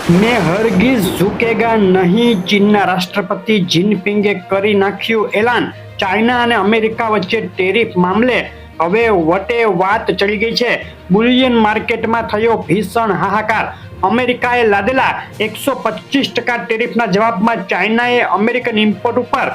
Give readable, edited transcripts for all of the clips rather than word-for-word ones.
મેં હરગીઝ ઝુકેગા નહીં, ચીનના રાષ્ટ્રપતિ જિનપિંગે કરી નાખ્યું એલાન. ચાઇના અને અમેરિકા વચ્ચે ટેરિફ મામલે હવે વટે વાત ચડી ગઈ છે. બુલિયન માર્કેટમાં થયો ભીષણ હાહાકાર. અમેરિકાએ લાદેલા 125% ટેરિફના જવાબમાં ચાઇનાએ અમેરિકન ઇમ્પોર્ટ ઉપર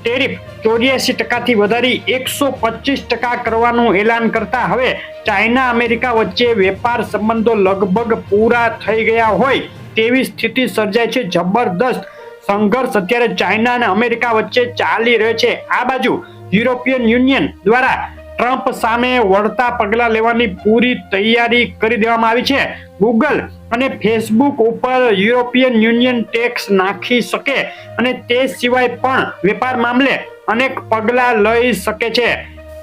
ટેરિફ 84%થી વધારી 125% કરવાનું એલાન કરતા હવે ચાઇના અમેરિકા વચ્ચે વેપાર સંબંધો લગભગ પૂરા થઈ ગયા હોય તેવી સ્થિતિ સર્જાય છે. જબરદસ્ત સંઘર્ષ અત્યારે ચાઇના અને અમેરિકા વચ્ચે ચાલી રહ્યો છે. આ બાજુ યુરોપિયન યુનિયન દ્વારા ટ્રમ્પ સામે વળતા પગલાં લેવાની પૂરી તૈયારી કરી દેવામાં આવી છે. ગૂગલ અને ફેસબુક ઉપર યુરોપિયન યુનિયન ટેક્સ નાખી શકે અને તે સિવાય પણ વેપાર મામલે અનેક પગલાં લઈ શકે છે.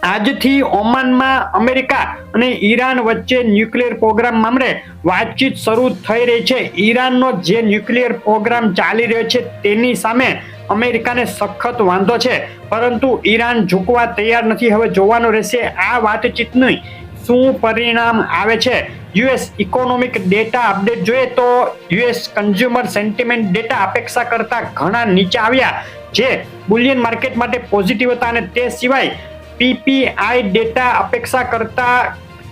આજથી ઓમાનમાં અમેરિકા અને ઈરાન વચ્ચે ન્યુક્લિયર પ્રોગ્રામ મામલે વાતચીત શરૂ થઈ રહી છે. ઈરાનનો જે ન્યુક્લિયર પ્રોગ્રામ ચાલી રહ્યો છે તેની સામે અમેરિકાને સખત વાંધો છે, પરંતુ ઈરાન ઝૂકવા તૈયાર નથી. હવે જોવાનું રહેશે આ વાતચીતનું શું પરિણામ આવે છે. યુએસ ઇકોનોમિક ડેટા અપડેટ જોઈએ તો યુએસ કન્ઝ્યુમર સેન્ટિમેન્ટ ડેટા અપેક્ષા કરતા ઘણા નીચે આવ્યા, જે બુલિયન માર્કેટ માટે પોઝિટિવ હતા, અને તે સિવાય પીપીઆઈ ડેટા અપેક્ષા કરતા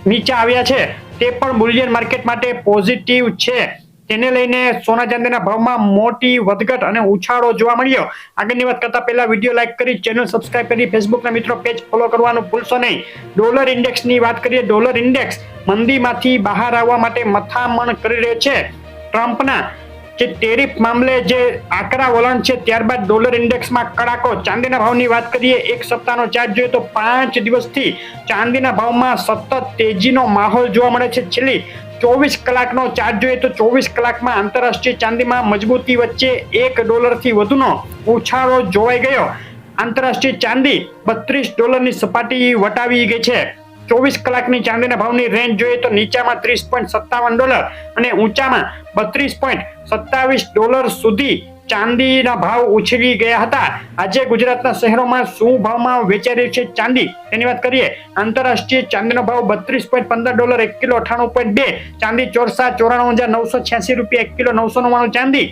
નીચે આવ્યા છે, તે પણ બુલિયન માર્કેટ માટે પોઝિટિવ છે. તેને લઈને સોના ચાંદીના ભાવમાં મોટી વધઘટ અને ઉછાળો જોવા મળ્યો. આગળની વાત કરતા પહેલા વિડીયો લાઈક કરી, ચેનલ સબસ્ક્રાઇબ કરી, ફેસબુકના મિત્રો પેજ ફોલો કરવાનું ભૂલશો નહીં. ડોલર ઇન્ડેક્સની વાત કરીએ. ડોલર ઇન્ડેક્સ મંદીમાંથી બહાર આવવા માટે મથામણ કરી રહ્યો છે. ટ્રમ્પના જે ટેરિફ મામલે જે આકરા વલણ છે, ત્યારબાદ ડોલર ઇન્ડેક્સમાં કડાકો. ચાંદીના ભાવની વાત કરીએ. એક સપ્તાહનો ચાર્ટ જોઈએ તો 5 દિવસથી ચાંદીના ભાવમાં સતત તેજીનો માહોલ જોવા મળે છે. છેલ્લી 24 કલાકનો ચાર્ટ જોઈએ તો 24 કલાકમાં આંતરરાષ્ટ્રીય ચાંદીમાં મજબૂતી વચ્ચે $1થી વધુનો ઉછાળો જોવાઈ ગયો. આંતરરાષ્ટ્રીય ચાંદી $32ની સપાટી વટાવી ગઈ છે. 24 કલાકની ચાંદીના ભાવની રેન્જ જોઈએ તો નીચામાં $30.57 અને ઊંચામાં $32.27 સુધી ચાંદીના ભાવ ઉછળી ગયા હતા. આજે ગુજરાતના શહેરોમાં શું ભાવમાં વેચાઈ રહ્યું છે ચાંદી તેની વાત કરીએ. આંતરરાષ્ટ્રીય ચાંદીનો ભાવ $32.15 1 કિલો 98.2. ચાંદી ચોરસા ₹94,986 1 કિલો. 999 ચાંદી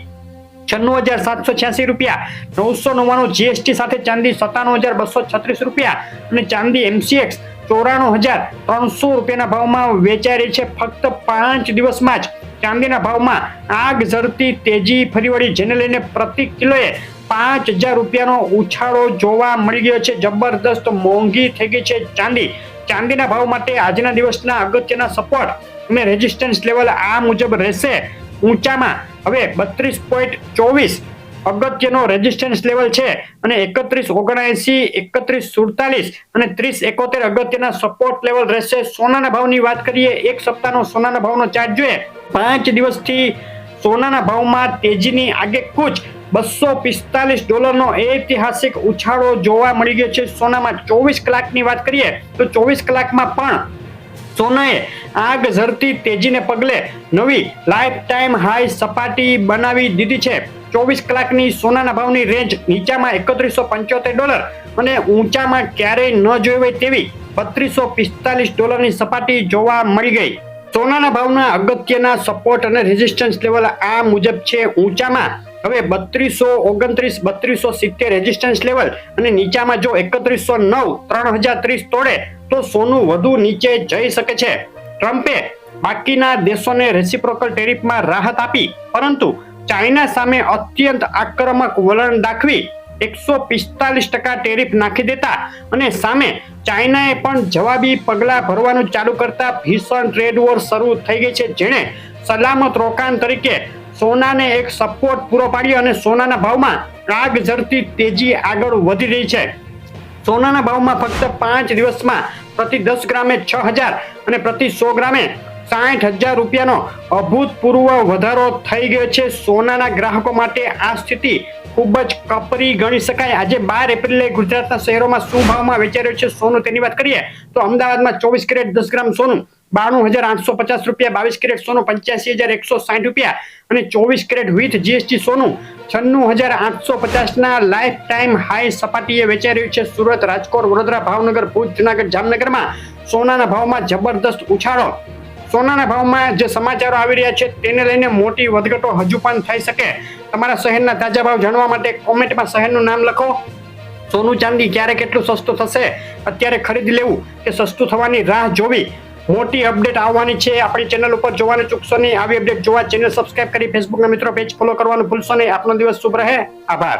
₹96,786 999 જીએસટી સાથે ચાંદી ₹97,236 અને ચાંદી MCX ₹94,300 ભાવમાં વેચાઈ રહી છે. ફક્ત 5 દિવસમાં જ ચાંદીના ભાવમાં આગ ઝરતી તેજી ફરી વળી, જેને લઈને પ્રતિ કિલોએ ₹5,000નો ઉછાળો જોવા મળી ગયો છે. જબરદસ્ત મોંઘી થઈ ગઈ છે ચાંદી. ચાંદીના ભાવ માટે આજના દિવસના અગત્યના સપોર્ટ અને રેઝિસ્ટન્સ લેવલ આ મુજબ રહેશે. ઊંચામાં હવે 32.24 અગત્યનો રેઝિસ્ટન્સ લેવલ છે અને 31.79, 31.47 અને 30.71 અગત્યના સપોર્ટ લેવલ રહેશે. સોનાના ભાવની વાત કરીએ. એક સપ્તાહનો સોનાના ભાવનો ચાર્ટ જોઈએ. 5 દિવસથી સોનાના ભાવમાં તેજીની આગેકૂચ. $245નો ઐતિહાસિક ઉછાળો જોવા મળી ગયો છે સોનામાં. 24 કલાકની વાત કરીએ તો 24 કલાકમાં પણ સોનાએ આગ ઝરતી તેજીને પગલે નવી લાઈફ ટાઈમ હાઈ સપાટી બનાવી દીધી છે. 24 કલાકની સોનાના ભાવની રેન્જ નીચામાં $3175 અને ઊંચામાં ક્યારેય ન જોઈ હોય તેવી $3245ની સપાટી જોવા મળી ગઈ. સોનાના ભાવના અગત્યના સપોર્ટ અને રેઝિસ્ટન્સ લેવલ આ મુજબ છે. ઊંચામાં હવે 3229, 3270 રેઝિસ્ટન્સ લેવલ અને નીચામાં જો 3109, 3030 તોડે તો સોનું વધુ નીચે જઈ શકે છે. ટ્રમ્પે બાકીના દેશોને રેસિપ્રોકલ ટેરિફમાં રાહત આપી, પરંતુ ચાઇના સામે અત્યંત આક્રમક વલણ દાખવી 145% ટેરિફ નાખી દેતા અને સામે ચાઇનાએ પણ જવાબી પગલાં ભરવાનું ચાલુ કરતા ભીષણ ટ્રેડ વોર શરૂ થઈ ગઈ છે, જેણે સલામત રોકાણ તરીકે સોનાને એક સપોર્ટ પૂરો પાડ્યો અને સોનાના ભાવમાં આગ ઝરતી તેજી આગળ વધી રહી છે. સોનાના ભાવમાં ફક્ત 5 દિવસમાં પ્રતિ 10 ગ્રામે 6,000 અને પ્રતિ 100 ગ્રામે ₹60,000નો અભૂતપૂર્વ વધારો થઈ ગયો છે. સોનાના ગ્રાહકો માટે આ સ્થિતિ ખૂબ જ કપરી ગણી શકાય. આજે 12 એપ્રિલે ગુજરાતના શહેરોમાં શું ભાવમાં વેચાઈ રહ્યું છે સોનું તેની વાત કરીએ તો અમદાવાદમાં 24 કેરેટ 10 ગ્રામ સોનું ₹92,850, 22 કેરેટ સોનું ₹85,160 અને 24 કેરેટ વિથ જીએસટી સોનું ₹96,850ના લાઈફ ટાઈમ હાઈ સપાટીએ વેચાઈ રહ્યું છે. સુરત, રાજકોટ, વડોદરા, ભાવનગર, ભુજ, જુનાગઢ, જામનગરમાં સોનાના ભાવમાં જબરદસ્ત ઉછાળો. સોનાના ભાવમાં જે સમાચારો આવી રહ્યા છે તેને લઈને મોટી વધઘટો હજુ પણ થઈ શકે. તમારા શહેરના તાજા ભાવ જાણવા માટે કોમેન્ટમાં શહેરનું નામ લખો. સોનું ચાંદી ક્યારે કેટલું સસ્તું થશે, અત્યારે ખરીદી લેવું કે સસ્તું થવાની રાહ જોવી, મોટી અપડેટ આવવાની છે. આપણી ચેનલ ઉપર જોવાનું ચૂકશો નહીં. આવી અપડેટ જોવા ચેનલ સબસ્ક્રાઇબ કરી ફેસબુકના મિત્રો પેજ ફોલો કરવાનું ભૂલશો નહીં. આપનો દિવસ શુભ રહે. આભાર.